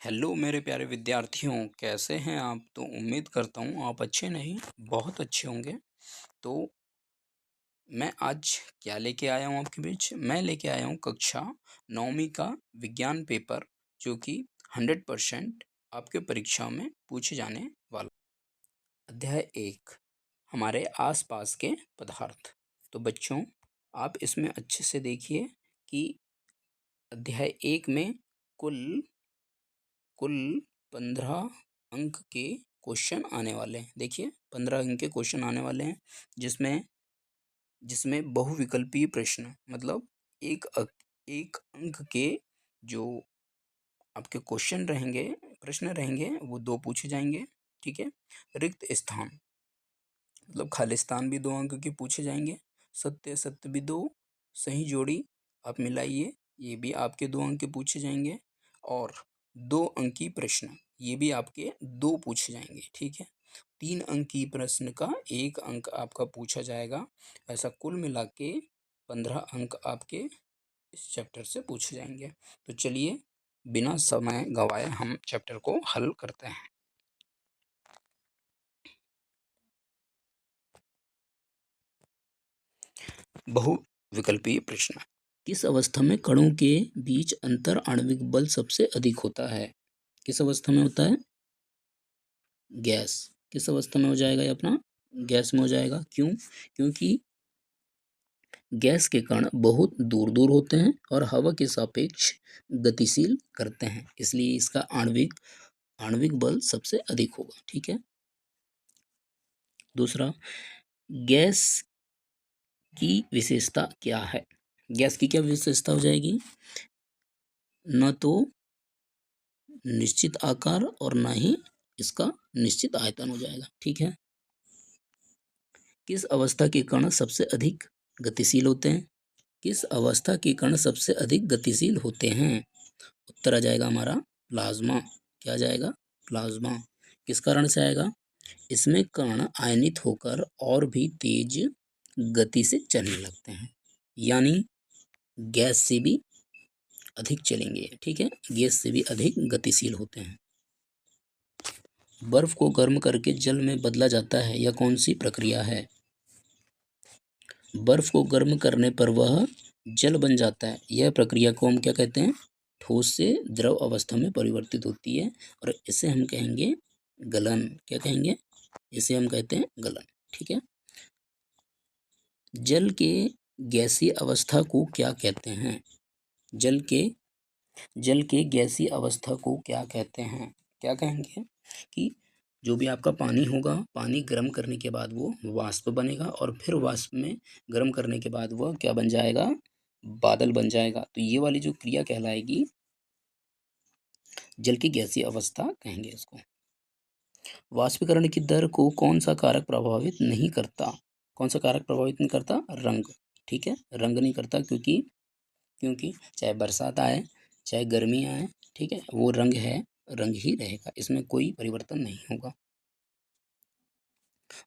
Hello मेरे प्यारे विद्यार्थियों, कैसे हैं आप? तो उम्मीद करता हूँ आप अच्छे नहीं, बहुत अच्छे होंगे। तो मैं आज क्या लेके आया हूँ आपके बीच? मैं लेके आया हूँ कक्षा 9वीं का विज्ञान पेपर, जो कि 100% आपके परीक्षा में पूछे जाने वाला। अध्याय 1, हमारे आसपास के पदार्थ। तो बच्चों, आप इसमें अच्छे से देखिए कि अध्याय 1 में कुल कुल 15 अंक के क्वेश्चन आने वाले हैं। देखिए, 15 अंक के क्वेश्चन आने वाले हैं, जिसमें जिसमें बहुविकल्पीय प्रश्न, मतलब एक अंक के जो आपके क्वेश्चन रहेंगे, प्रश्न रहेंगे, वो दो पूछे जाएंगे। ठीक है। रिक्त स्थान, मतलब खालिस्तान भी 2 अंक के पूछे जाएंगे। सत्य सत्य भी दो, सही जोड़ी आप मिलाइए, ये भी आपके 2 अंक के पूछे जाएंगे। और 2 अंकी प्रश्न, ये भी आपके दो पूछे जाएंगे। ठीक है। 3 अंकी प्रश्न का 1 अंक आपका पूछा जाएगा। ऐसा कुल मिला के 15 अंक आपके इस चैप्टर से पूछे जाएंगे। तो चलिए, बिना समय गवाए हम चैप्टर को हल करते हैं। बहुविकल्पीय प्रश्न। किस अवस्था में कणों के बीच अंतर आणविक बल सबसे अधिक होता है? किस अवस्था में होता है? गैस। किस अवस्था में हो जाएगा ये अपना? गैस में हो जाएगा। क्यों? क्योंकि गैस के कण बहुत दूर दूर होते हैं और हवा के सापेक्ष गतिशील करते हैं, इसलिए इसका आणविक आणविक बल सबसे अधिक होगा। ठीक है। दूसरा, गैस की विशेषता क्या है? गैस की क्या विशेषता हो जाएगी? न तो निश्चित आकार और न ही इसका निश्चित आयतन हो जाएगा। ठीक है। किस अवस्था के कण सबसे अधिक गतिशील होते हैं? किस अवस्था के कण सबसे अधिक गतिशील होते हैं? उत्तर आ जाएगा हमारा प्लाज्मा। क्या आ जाएगा? प्लाज्मा। किस कारण से आएगा? इसमें कण आयनित होकर और भी तेज गति से चलने लगते हैं, यानी गैस से भी अधिक चलेंगे। ठीक है। गैस से भी अधिक गतिशील होते हैं। बर्फ को गर्म करके जल में बदला जाता है, यह कौन सी प्रक्रिया है? बर्फ को गर्म करने पर वह जल बन जाता है, यह प्रक्रिया को हम क्या कहते हैं? ठोस से द्रव अवस्था में परिवर्तित होती है, और इसे हम कहेंगे गलन। क्या कहेंगे? इसे हम कहते हैं गलन। ठीक है। जल के गैसीय अवस्था को क्या कहते हैं? जल के जल के गैसीय अवस्था को क्या कहते हैं? क्या कहेंगे? कि जो भी आपका पानी होगा, पानी गर्म करने के बाद वो वाष्प बनेगा, और फिर वाष्प में गर्म करने के बाद वह क्या बन जाएगा? बादल बन जाएगा। तो ये वाली जो क्रिया कहलाएगी, जल की गैसीय अवस्था कहेंगे इसको। वाष्पीकरण की दर को कौन सा कारक प्रभावित नहीं करता? कौन सा कारक प्रभावित नहीं करता? रंग। ठीक है। रंग नहीं करता, क्योंकि क्योंकि चाहे बरसात आए, चाहे गर्मी आए, ठीक है, वो रंग है, रंग ही रहेगा, इसमें कोई परिवर्तन नहीं होगा।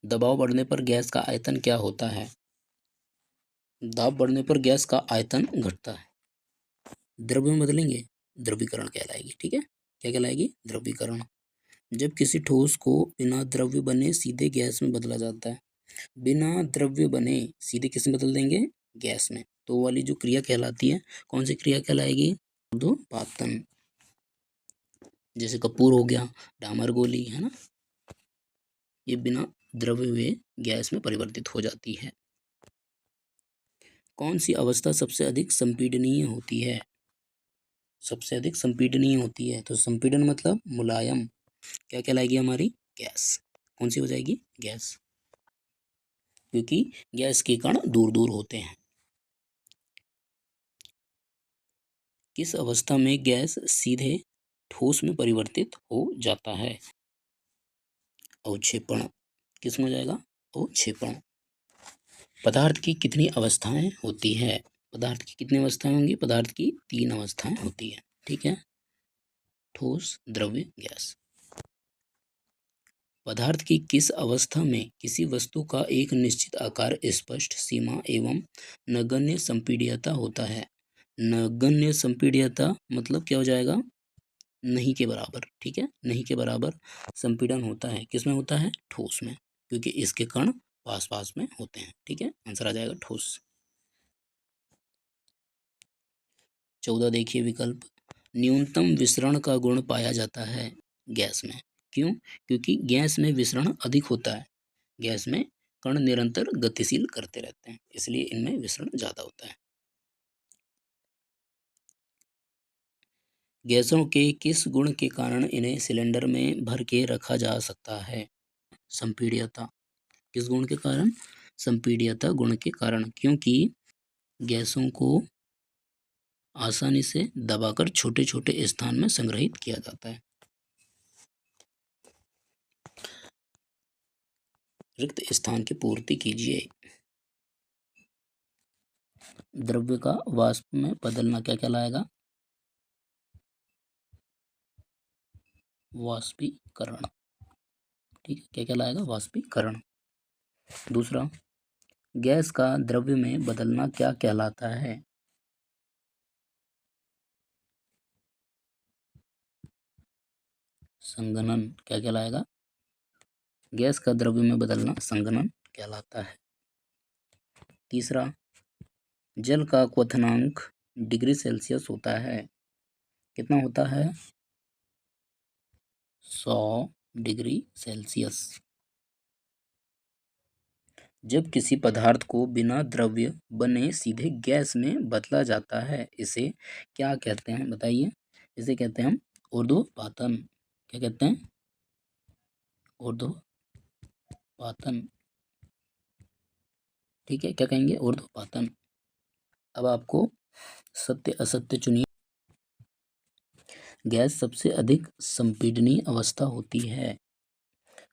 दबाव बढ़ने पर गैस का आयतन क्या होता है? दाब बढ़ने पर गैस का आयतन घटता है। द्रव्य में बदलेंगे, द्रवीकरण कहलाएगी। ठीक है। क्या कहलाएगी? द्रवीकरण। जब किसी ठोस को बिना द्रव्य बने सीधे गैस में बदला जाता है, बिना द्रव्य बने सीधे किस में बदल देंगे? गैस में। तो वो वाली जो क्रिया कहलाती है, कौन सी क्रिया कहलाएगी? ऊर्ध्वपातन। जैसे कपूर हो गया, डामर गोली, है ना, ये बिना द्रव्य हुए गैस में परिवर्तित हो जाती है। कौन सी अवस्था सबसे अधिक संपीडनीय होती है? सबसे अधिक संपीडनीय होती है, तो संपीडन मतलब मुलायम। क्या कहलाएगी हमारी? गैस। कौन सी हो जाएगी? गैस, क्योंकि गैस के कण दूर दूर होते हैं। किस अवस्था में गैस सीधे ठोस में परिवर्तित हो जाता है? अवक्षेपण। किस में हो जाएगा? अवक्षेपण। पदार्थ की कितनी अवस्थाएं होती है? पदार्थ की कितनी अवस्थाएं होंगी? पदार्थ की 3 अवस्थाएं होती है। ठीक है। ठोस, द्रव्य, गैस। पदार्थ की किस अवस्था में किसी वस्तु का एक निश्चित आकार, स्पष्ट सीमा एवं नगण्य संपीड्यता होता है? नगण्य संपीड्यता मतलब क्या हो जाएगा? नहीं के बराबर, ठीक है, नहीं के बराबर संपीड़न होता है, किसमें होता है, ठोस में, क्योंकि इसके कण पास पास में होते हैं, ठीक है, आंसर आ जाएगा ठोस। 14 देखिए विकल्प, न्यूनतम विसरण का गुण पाया जाता है गैस में, क्यों, क्योंकि गैस में विसरण अधिक होता है, गैस में कण निरंतर गतिशील करते रहते हैं, इसलिए इनमें विसरण ज्यादा होता है। गैसों के किस गुण के कारण इन्हें सिलेंडर में भर के रखा जा सकता है, संपीड्यता, किस गुण के कारण, संपीड्यता गुण के कारण, क्योंकि गैसों को आसानी से दबाकर छोटे छोटे स्थान में संग्रहित किया जाता है। रिक्त स्थान की पूर्ति कीजिए। द्रव्य का वाष्प में बदलना क्या कहलाएगा, वाष्पीकरण, ठीक है, क्या कहलाएगा, वाष्पीकरण। दूसरा, गैस का द्रव्य में बदलना क्या कहलाता है, संघनन, क्या कहलाएगा, गैस का द्रव्य में बदलना संघनन कहलाता है। तीसरा, जल का क्वथनांक डिग्री सेल्सियस होता है, कितना होता है, 100 डिग्री सेल्सियस। जब किसी पदार्थ को बिना द्रव्य बने सीधे गैस में बदला जाता है, इसे क्या कहते हैं, बताइए, इसे कहते हैं हम ऊर्ध्वपातन, क्या कहते हैं, ऊर्ध्वपातन, ठीक है, क्या कहेंगे, ऊर्ध्वपातन। अब आपको सत्य असत्य चुनिए। गैस सबसे अधिक संपीडनीय अवस्था होती है,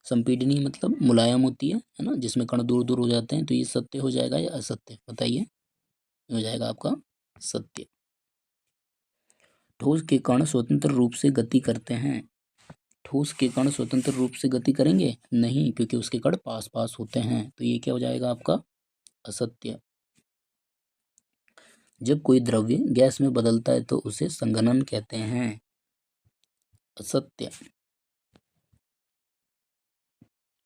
संपीडनीय मतलब मुलायम होती है ना, जिसमें कण दूर दूर हो जाते हैं, तो ये सत्य हो जाएगा या असत्य, बताइए, हो जाएगा आपका सत्य। ठोस के कण स्वतंत्र रूप से गति करते हैं, ठोस के कण स्वतंत्र रूप से गति करेंगे नहीं, क्योंकि उसके कण पास पास होते हैं, तो ये क्या हो जाएगा आपका असत्य। जब कोई द्रव्य गैस में बदलता है तो उसे संघनन कहते हैं, असत्य।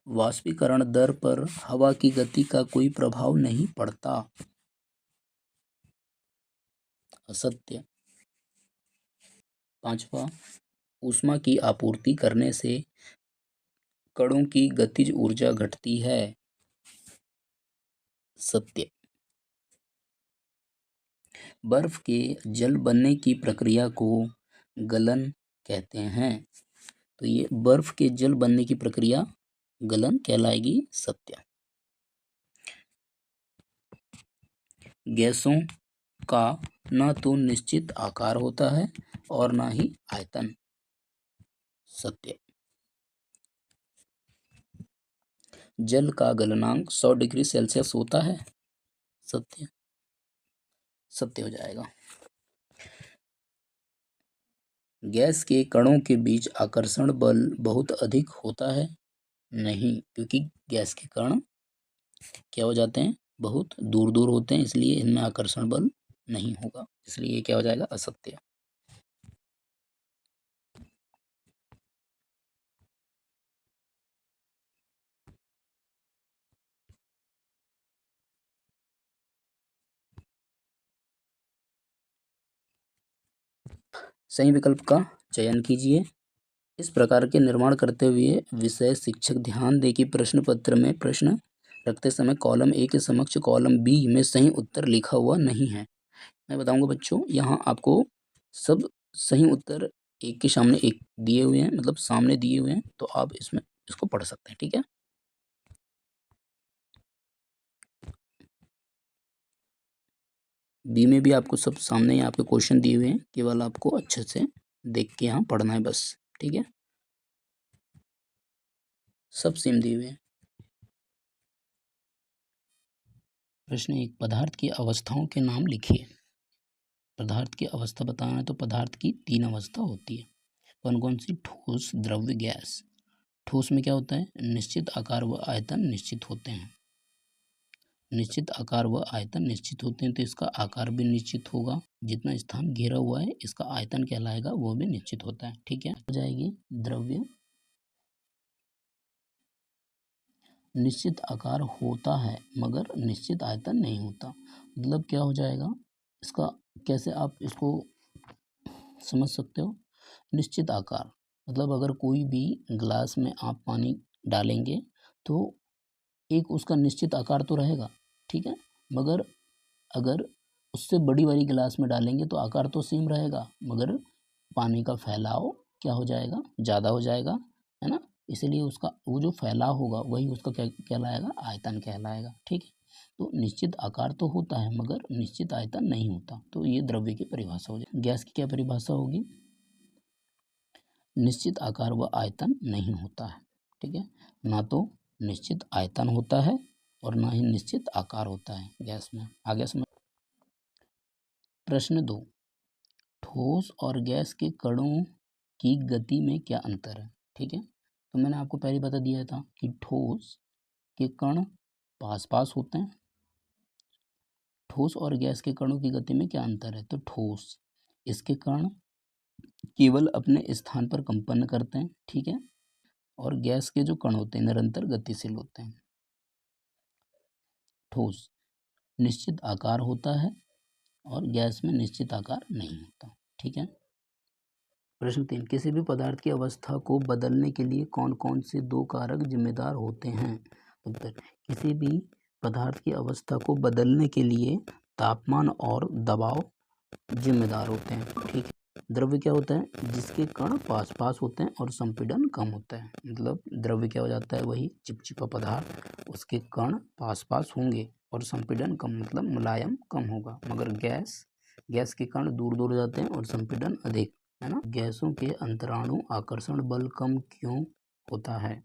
वाष्पीकरण दर पर हवा की गति का कोई प्रभाव नहीं पड़ता, असत्य। पांचवा, ऊष्मा की आपूर्ति करने से कणों की गतिज ऊर्जा घटती है, सत्य। बर्फ के जल बनने की प्रक्रिया को गलन कहते हैं, तो ये बर्फ के जल बनने की प्रक्रिया गलन कहलाएगी, सत्य। गैसों का न तो निश्चित आकार होता है और ना ही आयतन, सत्य। जल का गलनांक 100 डिग्री सेल्सियस होता है, सत्य, सत्य हो जाएगा। गैस के कणों के बीच आकर्षण बल बहुत अधिक होता है, नहीं, क्योंकि गैस के कण क्या हो जाते हैं, बहुत दूर दूर होते हैं, इसलिए इनमें आकर्षण बल नहीं होगा, इसलिए ये क्या हो जाएगा, असत्य। सही विकल्प का चयन कीजिए। इस प्रकार के निर्माण करते हुए विषय शिक्षक ध्यान दें कि प्रश्न पत्र में प्रश्न रखते समय कॉलम ए के समक्ष कॉलम बी में सही उत्तर लिखा हुआ नहीं है। मैं बताऊंगा बच्चों, यहाँ आपको सब सही उत्तर एक के सामने एक दिए हुए हैं, मतलब सामने दिए हुए हैं, तो आप इसमें इसको पढ़ सकते हैं, ठीक है। बी में भी आपको सब सामने ही आपके क्वेश्चन दिए हुए हैं, केवल आपको अच्छे से देख के यहाँ पढ़ना है बस, ठीक है, सब सेम दिए हुए हैं। प्रश्न 1, पदार्थ की अवस्थाओं के नाम लिखिए। पदार्थ की अवस्था बताना है तो पदार्थ की 3 अवस्था होती है, कौन कौन सी, ठोस, द्रव्य, गैस। ठोस में क्या होता है, निश्चित आकार व आयतन निश्चित होते हैं, निश्चित आकार व आयतन निश्चित होते हैं, तो इसका आकार भी निश्चित होगा, जितना स्थान घेरा हुआ है इसका आयतन कहलाएगा, वो भी निश्चित होता है। ठीक है, हो जाएगी द्रव्य निश्चित आकार होता है मगर निश्चित आयतन नहीं होता। मतलब क्या हो जाएगा इसका, कैसे आप इसको समझ सकते हो। निश्चित आकार मतलब अगर कोई भी ग्लास में आप पानी डालेंगे तो एक उसका निश्चित आकार तो रहेगा, ठीक है, मगर अगर उससे बड़ी वाली गिलास में डालेंगे तो आकार तो सेम रहेगा, मगर पानी का फैलाव क्या हो जाएगा, ज़्यादा हो जाएगा, है ना। इसलिए उसका वो जो फैलाव होगा वही उसका क्या कहलाएगा, आयतन कहलाएगा। ठीक है, तो निश्चित आकार तो होता है मगर निश्चित आयतन नहीं होता। तो ये द्रव्य की परिभाषा हो जाएगी। गैस की क्या परिभाषा होगी, निश्चित आकार व आयतन नहीं होता है। ठीक है, ना तो निश्चित आयतन होता है और ना ही निश्चित आकार होता है गैस में। आगे समझ। प्रश्न 2, ठोस और गैस के कणों की गति में क्या अंतर है। ठीक है, तो मैंने आपको पहले बता दिया था कि ठोस के कण पास पास होते हैं। ठोस और गैस के कणों की गति में क्या अंतर है, तो ठोस इसके कण केवल अपने स्थान पर कंपन करते हैं। ठीक है, और गैस के जो कण होते हैं निरंतर गतिशील होते हैं। ठोस निश्चित आकार होता है और गैस में निश्चित आकार नहीं होता। ठीक है। प्रश्न 3, किसी भी पदार्थ की अवस्था को बदलने के लिए कौन कौन से 2 कारक जिम्मेदार होते हैं। उत्तर, किसी भी पदार्थ की अवस्था को बदलने के लिए तापमान और दबाव जिम्मेदार होते हैं। ठीक है, द्रव्य क्या होता है, जिसके कण पास पास होते हैं और संपीड़न कम होता है। मतलब द्रव्य क्या हो जाता है, वही चिपचिपा पदार्थ, उसके कण पास पास होंगे और संपीड़न कम, मतलब मुलायम कम होगा। मगर गैस के कण दूर दूर जाते हैं और संपीड़न अधिक, है ना। गैसों के अंतराणु आकर्षण बल कम क्यों होता है।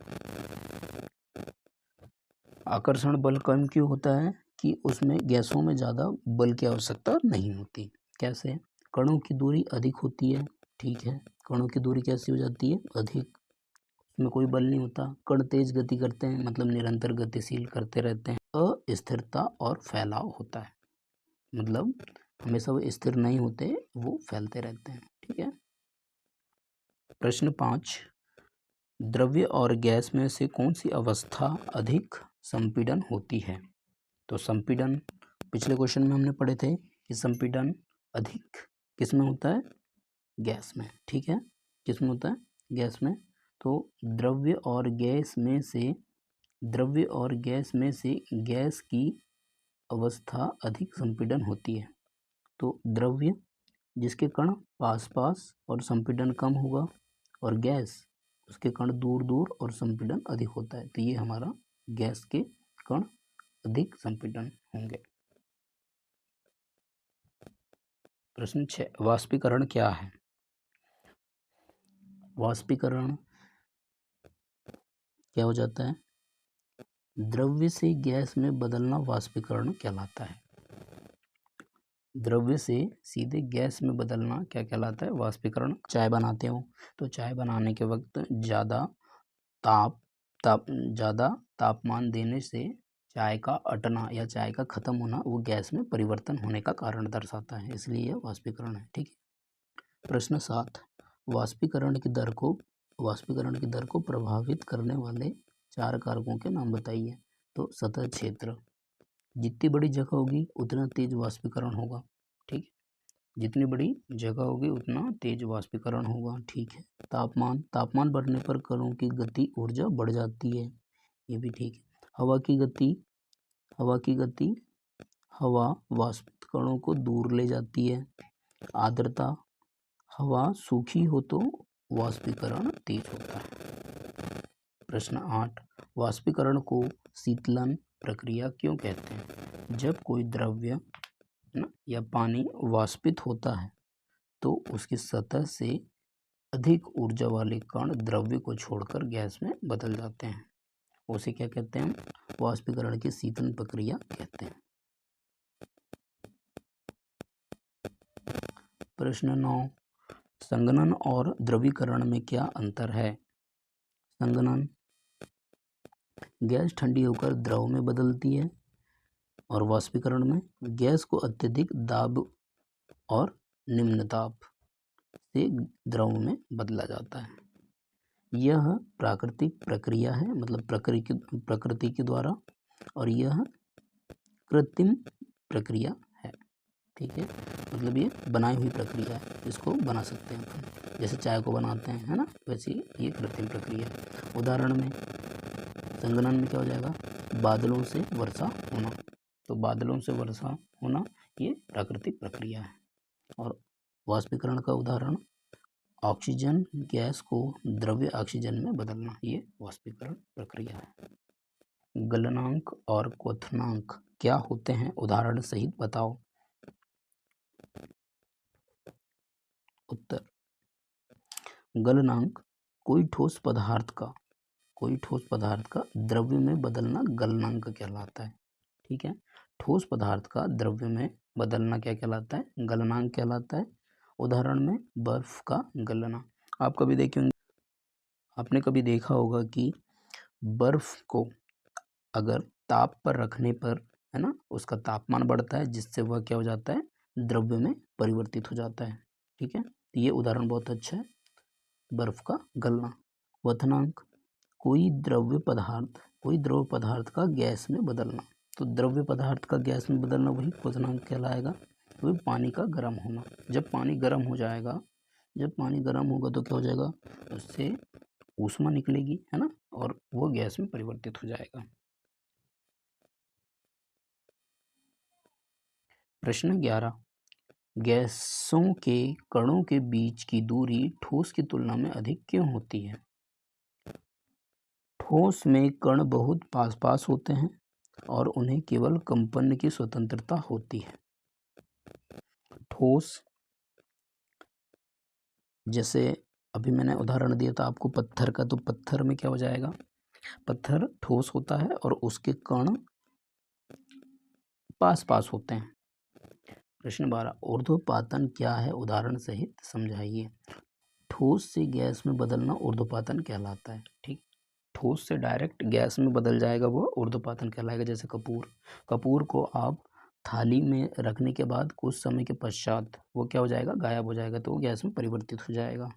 आकर्षण बल कम क्यों होता है कि उसमें गैसों में ज़्यादा बल की आवश्यकता नहीं होती। कैसे, कणों की दूरी अधिक होती है। ठीक है, कणों की दूरी कैसी हो जाती है, अधिक, उसमें कोई बल नहीं होता। कण तेज गति करते हैं, मतलब निरंतर गतिशील करते रहते हैं। अस्थिरता और फैलाव होता है, मतलब हमेशा वो स्थिर नहीं होते, वो फैलते रहते हैं। ठीक है। प्रश्न 5, द्रव्य और गैस में से कौन सी अवस्था अधिक संपीड़न होती है। तो संपीड़न पिछले क्वेश्चन में हमने पढ़े थे कि संपीड़न अधिक किस में होता है, गैस में। ठीक है, किस में होता है, गैस में। तो द्रव्य और गैस में से गैस की अवस्था अधिक संपीड़न होती है। तो द्रव्य जिसके कण पास पास और संपीड़न कम होगा, और गैस उसके कण दूर दूर और संपीड़न अधिक होता है। तो ये हमारा गैस के कण अधिक संपीड़न होंगे। प्रश्न 6, वाष्पीकरण क्या है। वाष्पीकरण क्या हो जाता है, द्रव्य से गैस में बदलना वाष्पीकरण कहलाता है। द्रव्य से सीधे गैस में बदलना क्या कहलाता है, वाष्पीकरण। चाय बनाते हो तो चाय बनाने के वक्त ज़्यादा तापमान देने से चाय का अटना या चाय का ख़त्म होना वो गैस में परिवर्तन होने का कारण दर्शाता है, इसलिए यह वाष्पीकरण है। ठीक है। प्रश्न 7, वाष्पीकरण की दर को प्रभावित करने वाले 4 कारकों के नाम बताइए। तो सतह क्षेत्र, जितनी बड़ी जगह होगी उतना तेज वाष्पीकरण होगा। ठीक है, जितनी बड़ी जगह होगी उतना तेज वाष्पीकरण होगा। ठीक है। तापमान बढ़ने पर कणों की गति ऊर्जा बढ़ जाती है, ये भी ठीक है। हवा वाष्पित कणों को दूर ले जाती है। आर्द्रता, हवा सूखी हो तो वाष्पीकरण तेज होता है। प्रश्न 8, वाष्पीकरण को शीतलन प्रक्रिया क्यों कहते हैं। जब कोई द्रव्य या पानी वाष्पित होता है तो उसकी सतह से अधिक ऊर्जा वाले कण द्रव्य को छोड़कर गैस में बदल जाते हैं, उसे क्या कहते हैं, वाष्पीकरण की शीतलन प्रक्रिया कहते हैं। प्रश्न 9, संघनन और द्रवीकरण में क्या अंतर है। संघनन, गैस ठंडी होकर द्रव में बदलती है, और वाष्पीकरण में गैस को अत्यधिक दाब और निम्न ताप से द्रव में बदला जाता है। यह प्राकृतिक प्रक्रिया है, मतलब प्रकृति के द्वारा, और यह कृत्रिम प्रक्रिया है। ठीक है, मतलब ये बनाई हुई प्रक्रिया है, इसको बना सकते हैं अपन, जैसे चाय को बनाते हैं, है ना, वैसे ये कृत्रिम प्रक्रिया है। उदाहरण में संगणन में क्या हो जाएगा, बादलों से वर्षा होना। तो बादलों से वर्षा होना ये प्राकृतिक प्रक्रिया है। और वाष्पीकरण का उदाहरण ऑक्सीजन गैस को द्रव्य ऑक्सीजन में बदलना, ये वाष्पीकरण प्रक्रिया है। गलनांक और क्वथनांक क्या होते हैं, उदाहरण सहित बताओ। उत्तर, गलनांक कोई ठोस पदार्थ का द्रव्य में बदलना गलनांक कहलाता है। ठीक है, ठोस पदार्थ का द्रव्य में बदलना क्या कहलाता है, गलनांक कहलाता है। उदाहरण में बर्फ का गलना। आपने कभी देखा होगा कि बर्फ को अगर ताप पर रखने पर, है ना, उसका तापमान बढ़ता है, जिससे वह क्या हो जाता है, द्रव्य में परिवर्तित हो जाता है। ठीक है, ये उदाहरण बहुत अच्छा है, बर्फ का गलना। क्वथनांक कोई द्रव्य पदार्थ का गैस में बदलना। तो द्रव्य पदार्थ का गैस में बदलना वही क्वथनांक कहलाएगा। वही पानी का गर्म होना। जब पानी गर्म होगा तो क्या हो जाएगा, उससे ऊष्मा निकलेगी, है ना, और वो गैस में परिवर्तित हो जाएगा। प्रश्न 11, गैसों के कणों के बीच की दूरी ठोस की तुलना में अधिक क्यों होती है। ठोस में कण बहुत पास होते हैं और उन्हें केवल कंपन की स्वतंत्रता होती है। ठोस, जैसे अभी मैंने उदाहरण दिया था आपको पत्थर का, तो पत्थर में क्या हो जाएगा, पत्थर ठोस होता है और उसके कण पास होते हैं। प्रश्न 12, ऊर्ध्वपातन क्या है, उदाहरण सहित समझाइए। ठोस से गैस में बदलना ऊर्ध्वपातन कहलाता है। ठीक, ठोस से डायरेक्ट गैस में बदल जाएगा, वो ऊर्ध्वपातन कहलाएगा। जैसे कपूर को आप थाली में रखने के बाद कुछ समय के पश्चात वो क्या हो जाएगा, गायब हो जाएगा, तो वो गैस में परिवर्तित हो जाएगा।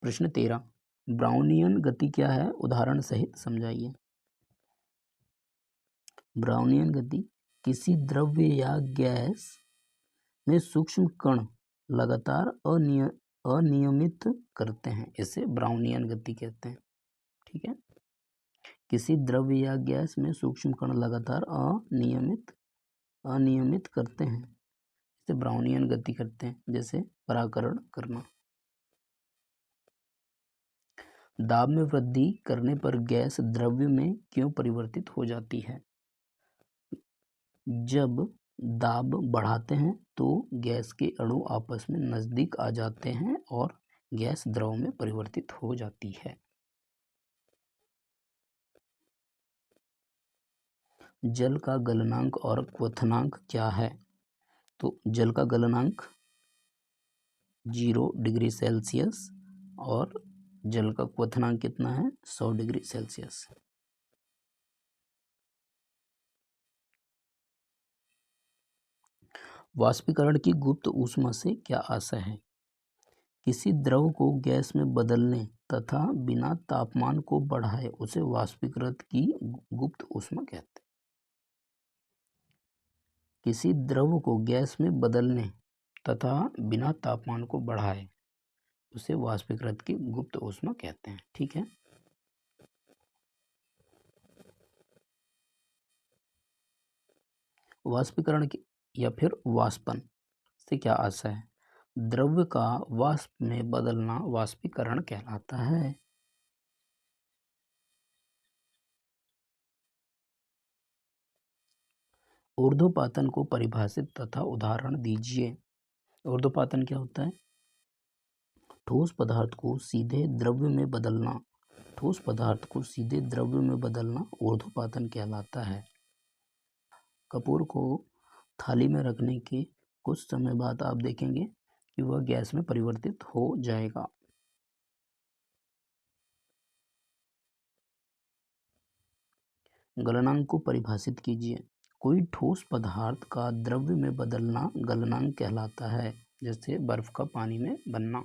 प्रश्न 13, ब्राउनियन गति क्या है, उदाहरण सहित समझाइए। ब्राउनियन गति किसी द्रव्य या गैस में सूक्ष्म कण लगातार अनियमित करते हैं, इसे ब्राउनियन गति कहते हैं। ठीक है, किसी द्रव्य या गैस में सूक्ष्म कण लगातार अनियमित करते हैं, इसे ब्राउनियन गति करते हैं। जैसे परागकण करना। दाब में वृद्धि करने पर गैस द्रव्य में क्यों परिवर्तित हो जाती है। जब दाब बढ़ाते हैं तो गैस के अणु आपस में नजदीक आ जाते हैं और गैस द्रव में परिवर्तित हो जाती है। जल का गलनांक और क्वथनांक क्या है। तो जल का गलनांक 0 डिग्री सेल्सियस और जल का क्वथनांक कितना है, 100 डिग्री सेल्सियस। वाष्पीकरण की गुप्त ऊष्मा से क्या आशय है। किसी द्रव को गैस में बदलने तथा बिना तापमान को बढ़ाए उसे वाष्पीकृत की गुप्त ऊष्मा कहते हैं। किसी द्रव को गैस में बदलने तथा बिना तापमान को बढ़ाए उसे वाष्पीकृत की गुप्त ऊष्मा कहते हैं। ठीक है, वाष्पीकरण या फिर वाष्पन से क्या आशय है। द्रव्य का वाष्प में बदलना वाष्पीकरण कहलाता है। ऊर्ध्वपातन को परिभाषित तथा उदाहरण दीजिए। ऊर्ध्वपातन क्या होता है, ठोस पदार्थ को सीधे द्रव्य में बदलना। ठोस पदार्थ को सीधे द्रव्य में बदलना ऊर्ध्वपातन कहलाता है। कपूर को थाली में रखने के कुछ समय बाद आप देखेंगे कि वह गैस में परिवर्तित हो जाएगा। गलनांक को परिभाषित कीजिए। कोई ठोस पदार्थ का द्रव्य में बदलना गलनांक कहलाता है, जैसे बर्फ का पानी में बनना।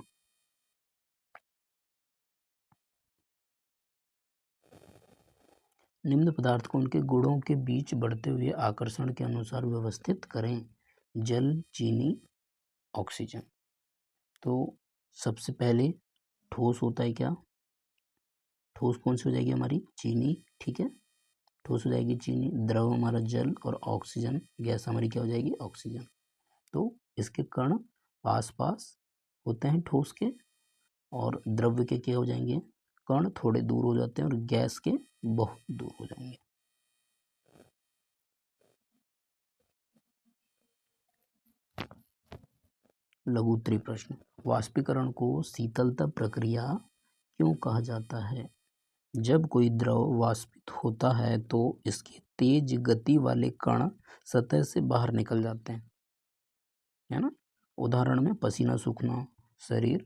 निम्न पदार्थ को उनके गुणों के बीच बढ़ते हुए आकर्षण के अनुसार व्यवस्थित करें। जल, चीनी, ऑक्सीजन। तो सबसे पहले ठोस होता है क्या? ठोस कौन सी हो जाएगी हमारी? चीनी। ठीक है, ठोस हो जाएगी चीनी। द्रव हमारा जल और ऑक्सीजन, गैस हमारी क्या हो जाएगी? ऑक्सीजन। तो इसके कण पास पास होते हैं ठोस के, और द्रव्य के क्या हो जाएंगे? कण थोड़े दूर हो जाते हैं, और गैस के बहुत दूर हो जाएंगे। लघु उत्तरीय प्रश्न। वाष्पीकरण को शीतलता प्रक्रिया क्यों कहा जाता है? जब कोई द्रव वाष्पित होता है तो इसके तेज गति वाले कण सतह से बाहर निकल जाते हैं, है ना। उदाहरण में पसीना सूखना, शरीर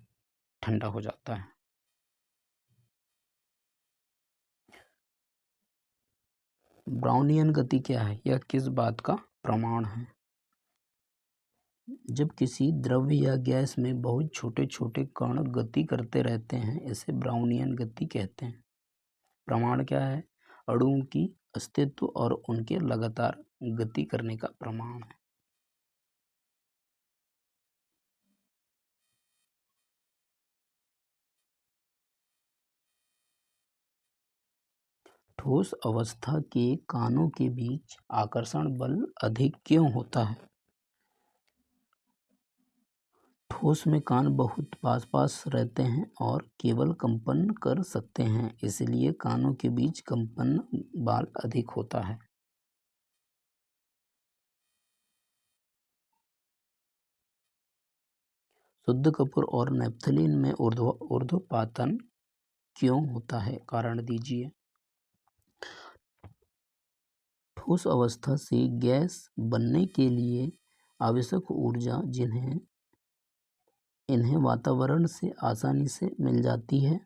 ठंडा हो जाता है। ब्राउनियन गति क्या है? यह किस बात का प्रमाण है? जब किसी द्रव्य या गैस में बहुत छोटे छोटे कण गति करते रहते हैं, इसे ब्राउनियन गति कहते हैं। प्रमाण क्या है? अणुओं की अस्तित्व और उनके लगातार गति करने का प्रमाण है। ठोस अवस्था के कणों के बीच आकर्षण बल अधिक क्यों होता है? ठोस में कण बहुत पास पास रहते हैं और केवल कंपन कर सकते हैं, इसलिए कणों के बीच कंपन बल अधिक होता है। शुद्ध कपूर और नैप्थलीन में ऊर्ध्वपातन क्यों होता है? कारण दीजिए। ठोस अवस्था से गैस बनने के लिए आवश्यक ऊर्जा इन्हें वातावरण से आसानी से मिल जाती है।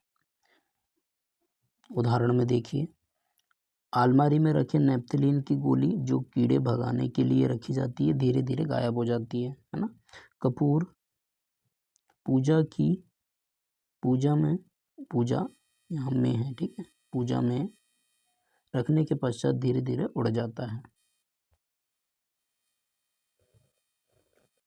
उदाहरण में देखिए, अलमारी में रखे नैप्थलीन की गोली जो कीड़े भगाने के लिए रखी जाती है, धीरे धीरे गायब हो जाती है ना। कपूर पूजा यहाँ में है, ठीक है, पूजा में रखने के पश्चात धीरे धीरे उड़ जाता है।